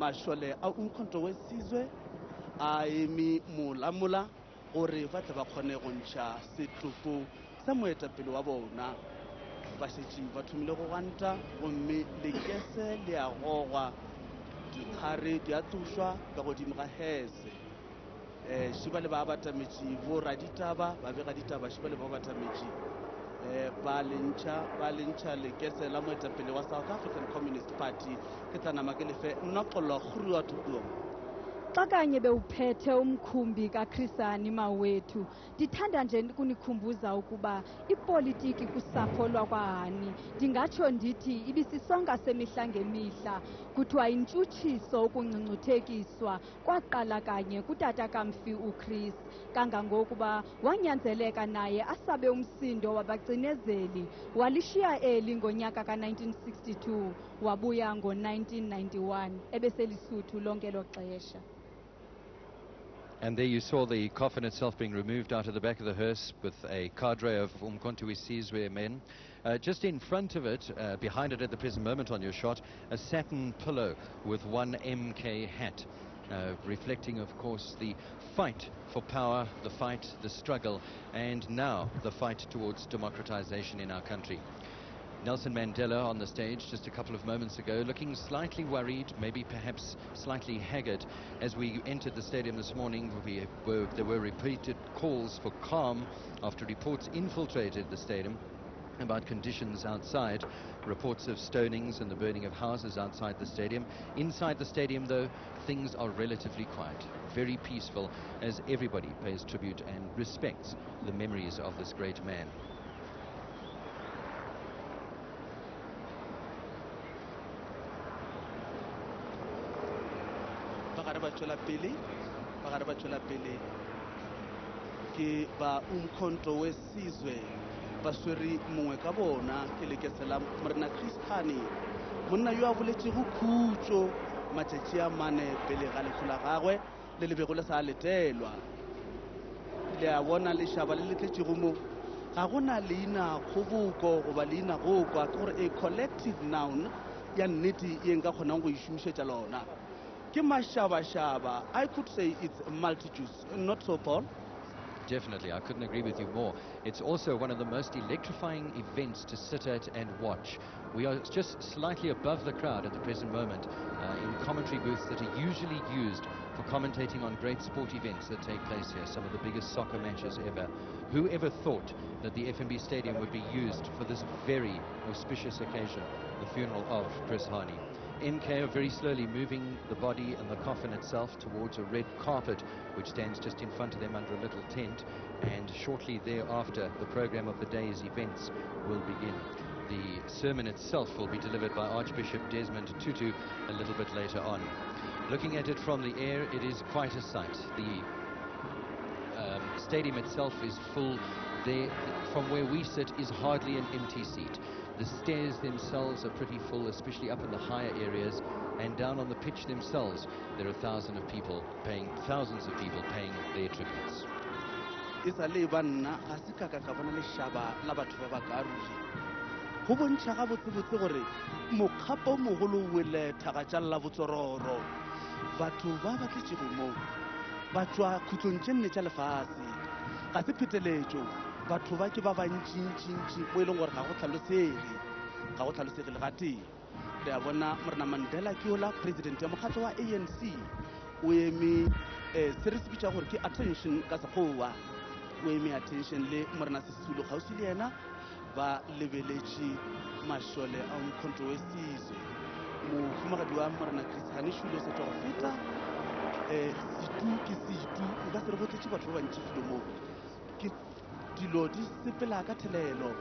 mashole a umkhonto wesizwe a emi molamula gore ba tla ba kgone go ntšha setlopo sa moetapele wa bona. Bašetši ba thomile go ganta gomme lekese le a gogwa, dikgare di a tlošwa ka godimo ga hese. Šiba le ba batametši bo raditaba ba bega ditaba, Šiba le ba batametši ba lentšha lekese la moetapele wa South African Communist Party. Ke tla nama ke lefe Noxolo Groot Oom. Xa kanye bewuphethe umkhumbi kaChrisani Mawethu, ndithanda nje kunikhumbuza ukuba ipolitiki kusapho lwakwaHani ndingatsho ndithi ibisisonga semihla ngemihla. Kuthiwa intshutshiso ukungcungcuthekiswa kwaqala kanye kutata kaMfi uChris, kangangokuba wanyanzeleka naye asabe umsindo wabacinezeli. Walishiya eli ngonyaka ka-1962 wabuya ngo-1991 ebeselisuthu lonke lo xesha. And there you saw the coffin itself being removed out of the back of the hearse with a cadre of Umkhonto weSizwe men. Just in front of it, behind it at the present moment on your shot, a satin pillow with one MK hat, reflecting, of course, the fight for power, the fight, the struggle, and now the fight towards democratization in our country. Nelson Mandela on the stage just a couple of moments ago, looking slightly worried, maybe perhaps slightly haggard. As we entered the stadium this morning, there were repeated calls for calm after reports infiltrated the stadium about conditions outside, reports of stonings and the burning of houses outside the stadium. Inside the stadium, though, things are relatively quiet, very peaceful, as everybody pays tribute and respects the memories of this great man. Bagare ba tšwela pele ke ba Umkhonto weSizwe ba swere mongwe ka bona ke lekese la Morena Chris Hani, monna yo a boletšego khutšo matšatši a mane pele ga letlho la gagwe le lebego le sa letelwa. Le a bona lešaba le letletšego mo ga gona leina kgoboko goba leina go kwa, ke gore a collective noun ya nnete ye nka kgonang go išomišetša lona. I could say it's multitudes, not so, Paul? Definitely, I couldn't agree with you more. It's also one of the most electrifying events to sit at and watch. We are just slightly above the crowd at the present moment in commentary booths that are usually used for commentating on great sport events that take place here, some of the biggest soccer matches ever. Who ever thought that the FNB Stadium would be used for this very auspicious occasion, the funeral of Chris Hani? MK are very slowly moving the body and the coffin itself towards a red carpet which stands just in front of them under a little tent, and shortly thereafter the program of the day's events will begin. The sermon itself will be delivered by Archbishop Desmond Tutu a little bit later on. Looking at it from the air, it is quite a sight. The stadium itself is full. There, from where we sit, is hardly an empty seat. The stairs themselves are pretty full, especially up in the higher areas, and down on the pitch themselves there are thousands of people paying their tributes. Go bontšha ga botsebotse gore mokgapo mogolo o wele thagatsalla botsororo. Batho ba batletšego mo ba tšwa khutlong tše nne tša lefase, ga se pheteletšo. Batho ba ke ba bantšintšintši mo e leng gore ga go tlhalosege le ga tee. Le a bona Morena Mandela ke yola president ya mokgatlo wa ANC o eme se re se bitša gore ke attention ka sekgowa, o eme attention le Morena Sisulu kgauswi le yena ba lebeletše mašole a Umkhonto weSizwe. Mofumagadi wa Morena Chris Hani Šulo se twa go feta situ ke situ, nka se re go tletše batho ba bantši filo mo ke dilo di sepela ka thelelo,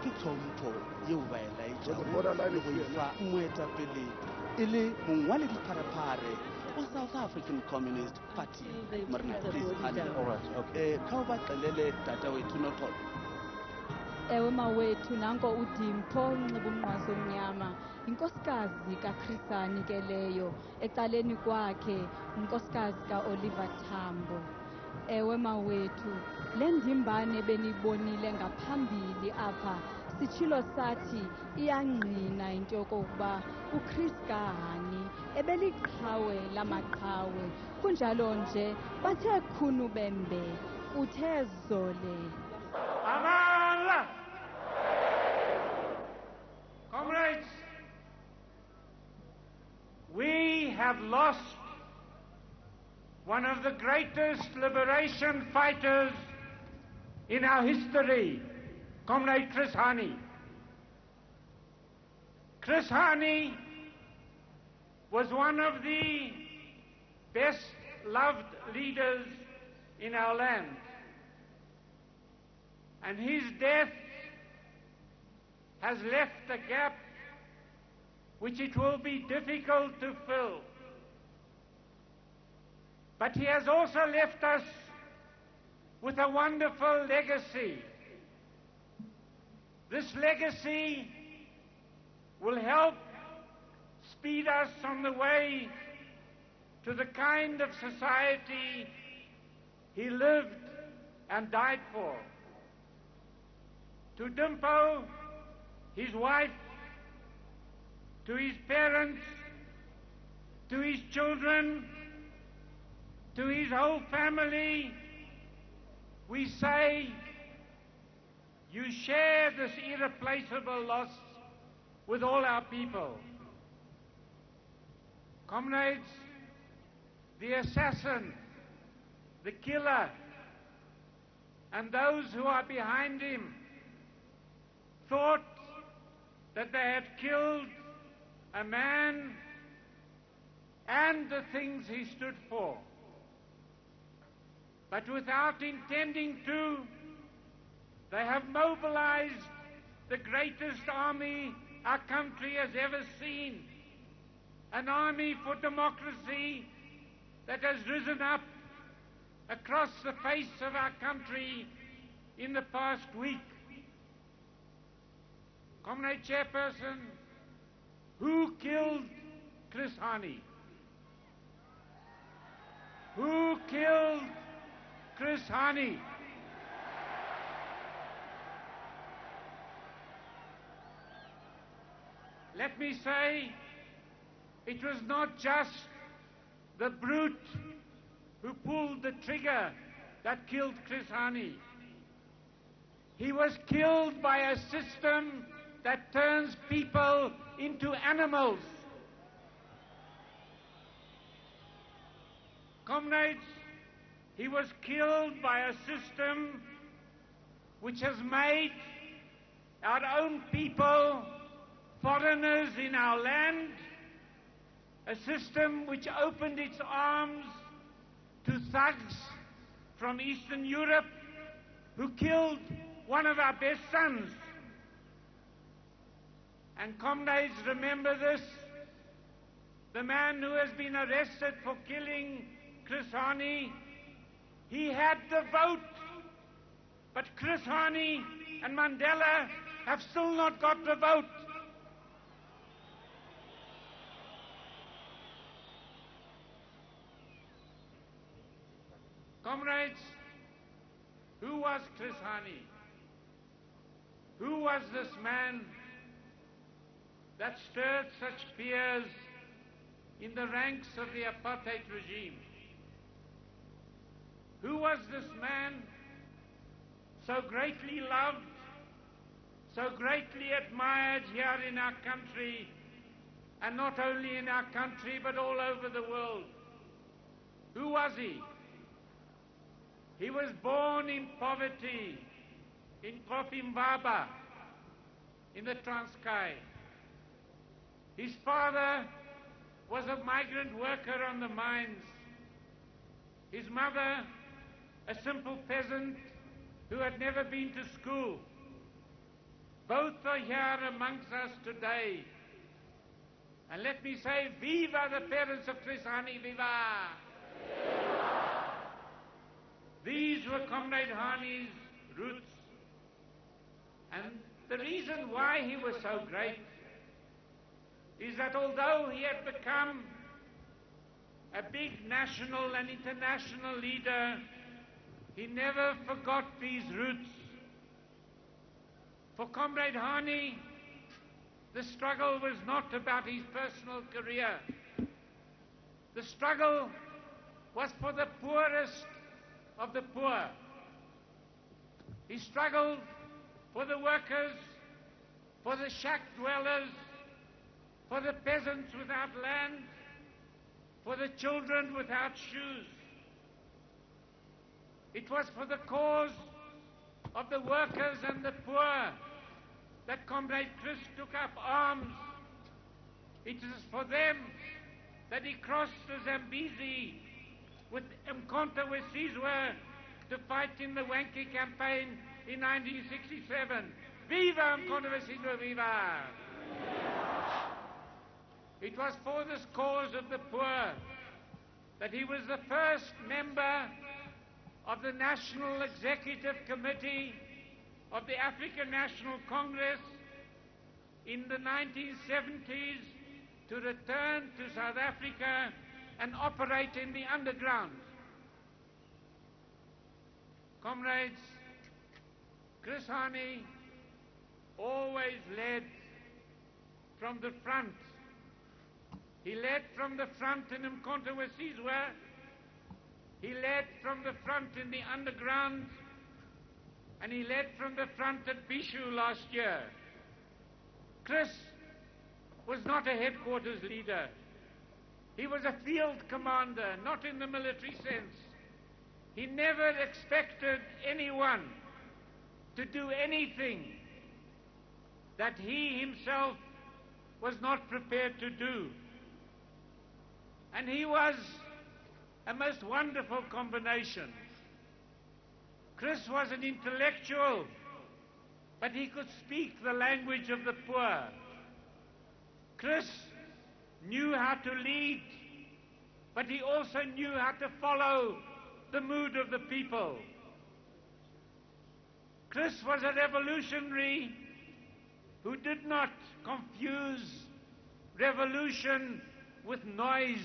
ke tlhompho yeo ba e laetšago le go ifa moetapele e le mongwale dipharephare wa South African Communist Party Morena Chris Hani. Kha o ba xelele tata wethu Noxolo. Ewe mawethu, nanko uDimpho unxiba umnqwazi omnyama, inkosikazi kaChrisani ke leyo, ecaleni kwakhe unkosikazi kaOliver Tambo. Ewe mawethu, le ndimbane benibonile ngaphambili apha sitshilo sathi iyangqina into yokokuba uChris Kahani ebeliqhawe lamaqhawe. Kunjalo nje bathe khunu bembe uthe zole. Amala! Comrades, we have lost one of the greatest liberation fighters in our history, Comrade Chris Hani. Chris Hani was one of the best loved leaders in our land. And his death has left a gap which it will be difficult to fill. But he has also left us with a wonderful legacy. This legacy will help speed us on the way to the kind of society he lived and died for. To Dimpo, his wife, to his parents, to his children, to his whole family, we say, you share this irreplaceable loss with all our people. Comrades, the assassin, the killer, and those who are behind him thought that they had killed a man and the things he stood for. But without intending to, they have mobilized the greatest army our country has ever seen. An army for democracy that has risen up across the face of our country in the past week. Comrade Chairperson, who killed Chris Hani? Who killed Chris Hani? Let me say, it was not just the brute who pulled the trigger that killed Chris Hani. He was killed by a system that turns people into animals. Comrades, he was killed by a system which has made our own people foreigners in our land, a system which opened its arms to thugs from Eastern Europe who killed one of our best sons. And comrades, remember this, the man who has been arrested for killing Chris Hani, he had the vote, but Chris Hani and Mandela have still not got the vote. Comrades, who was Chris Hani? Who was this man that stirred such fears in the ranks of the apartheid regime? Who was this man so greatly loved, so greatly admired here in our country, and not only in our country but all over the world? Who was he? He was born in poverty in Kofimbaba in the Transkei. His father was a migrant worker on the mines. His mother, a simple peasant who had never been to school. Both are here amongst us today. And let me say, viva the parents of Chris Hani, viva! These were Comrade Hani's roots. And the reason why he was so great is that although he had become a big national and international leader, he never forgot these roots. For Comrade Hani, the struggle was not about his personal career. The struggle was for the poorest of the poor. He struggled for the workers, for the shack dwellers, for the peasants without land, for the children without shoes. It was for the cause of the workers and the poor that Comrade Chris took up arms. It is for them that he crossed the Zambezi with Umkhonto we Sizwe to fight in the Wankie campaign in 1967. Viva Umkhonto we Sizwe, viva! It was for this cause of the poor that he was the first member of the National Executive Committee of the African National Congress in the 1970s to return to South Africa and operate in the underground. Comrades, Chris Hani always led from the front. He led from the front in Umkhonto we Sizwe. He led from the front in the underground. And he led from the front at Bishu last year. Chris was not a headquarters leader. He was a field commander, not in the military sense. He never expected anyone to do anything that he himself was not prepared to do. And he was a most wonderful combination. Chris was an intellectual, but he could speak the language of the poor. Chris knew how to lead, but he also knew how to follow the mood of the people. Chris was a revolutionary who did not confuse revolution with noise.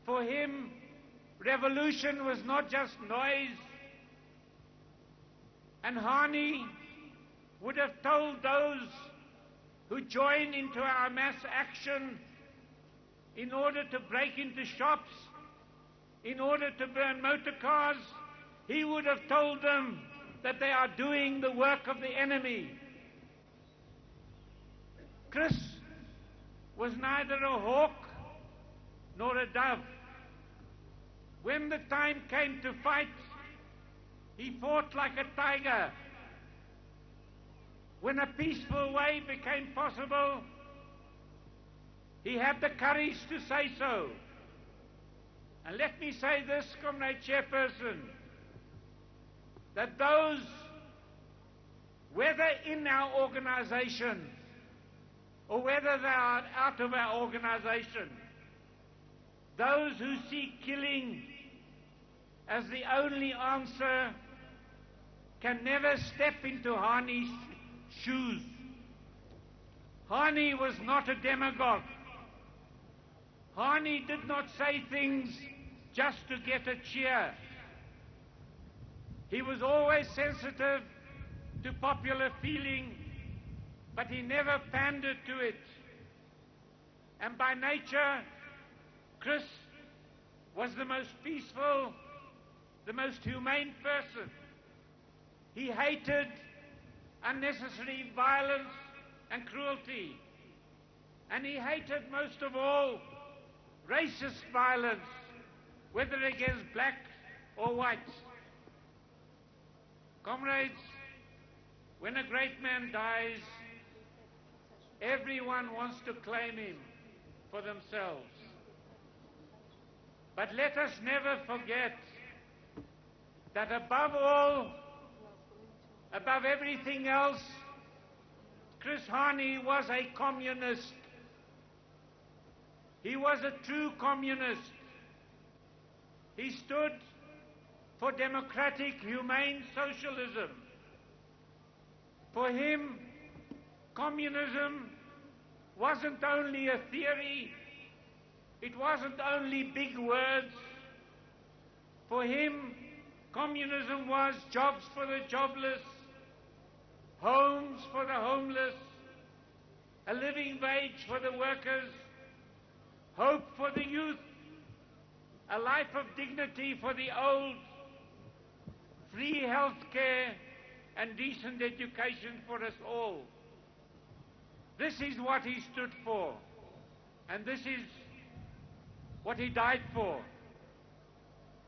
For him, revolution was not just noise. And Hani would have told those who join into our mass action in order to break into shops, in order to burn motor cars, he would have told them that they are doing the work of the enemy. Chris was neither a hawk nor a dove. When the time came to fight, he fought like a tiger. When a peaceful way became possible, he had the courage to say so. And let me say this, Comrade Chairperson, that those, whether in our organization or whether they are out of our organization, those who see killing as the only answer can never step into Hani's shoes. Hani was not a demagogue. Hani did not say things just to get a cheer. He was always sensitive to popular feeling, but he never pandered to it. And by nature, Chris was the most peaceful, the most humane person. He hated unnecessary violence and cruelty. And he hated most of all racist violence, whether against black or white. Comrades, when a great man dies, everyone wants to claim him for themselves. But let us never forget that above all, above everything else, Chris Hani was a communist. He was a true communist. He stood for democratic, humane socialism. For him, communism wasn't only a theory, it wasn't only big words. For him, communism was jobs for the jobless, homes for the homeless, a living wage for the workers, hope for the youth, a life of dignity for the old, free health care and decent education for us all. This is what he stood for, and this is what he died for.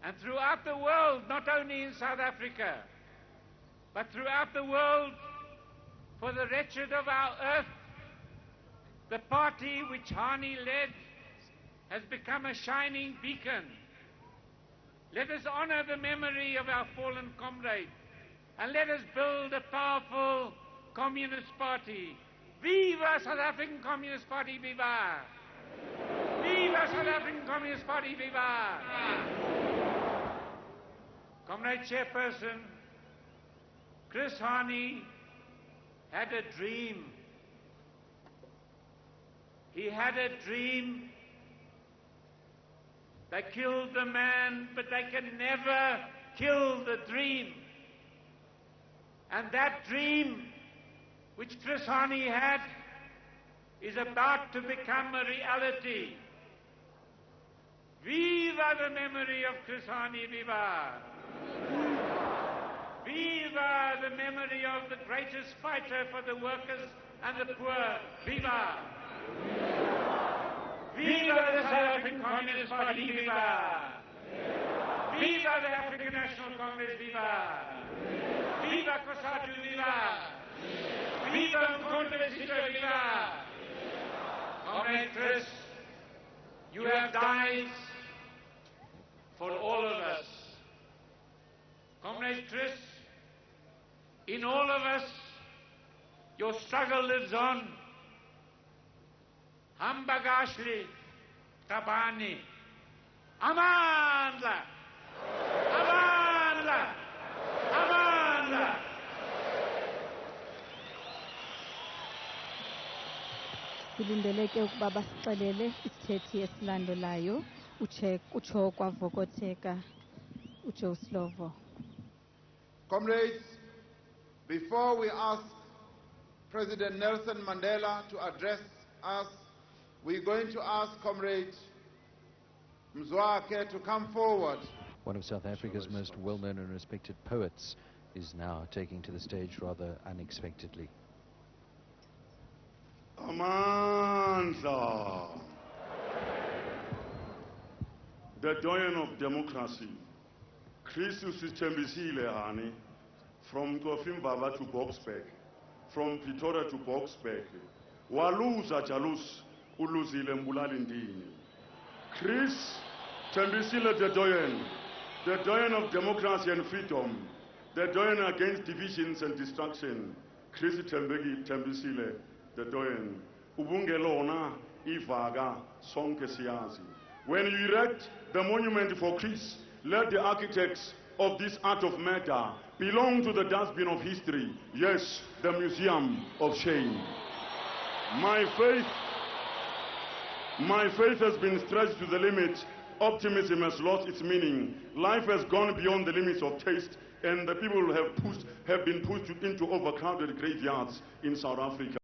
And throughout the world, not only in South Africa, but throughout the world, for the wretched of our earth, the party which Hani led has become a shining beacon. Let us honor the memory of our fallen comrade, and let us build a powerful Communist Party. Viva South African Communist Party, viva! Viva South African Communist Party, viva! Comrade Chairperson, Chris Hani had a dream. He had a dream. They killed the man, but they can never kill the dream. And that dream, which Chris Hani had, is about to become a reality. Viva the memory of Chris Hani, viva! Viva the memory of the greatest fighter for the workers and the poor, viva! Viva the South African Communist Party, viva! Viva the African National Congress, viva! Viva COSATU, viva! Viva Umkhonto we Sizwe, viva! Comrade Chris, you have died for all of us. Comrade Chris, in all of us, your struggle lives on. Hambagashli, Tabani, Amandla, Amandla, Amandla. Silindeleke ukuba basixelele isithethi esilandelayo utsho kwavokotheka uJoe Slovo. Comrades, before we ask President Nelson Mandela to address us, we're going to ask Comrade Mzwakhe to come forward. One of South Africa's most well-known and respected poets is now taking to the stage rather unexpectedly. Amandla, the doyen of democracy, Christus Sithembisile Hani, from Kofimbaba to Boksburg, from Pretoria to Boksburg, waluza jalus uluzile mbulalindini. Chris Thembisile the doyen of democracy and freedom, the doyen against divisions and destruction. Chris Thembisile the doyen, ubungelona ivaga sonke siyazi. When you erect the monument for Chris, let the architects of this art of murder belong to the dustbin of history. Yes, the museum of shame. My faith has been stretched to the limit. Optimism has lost its meaning. Life has gone beyond the limits of taste, and the people have been pushed into overcrowded graveyards in South Africa.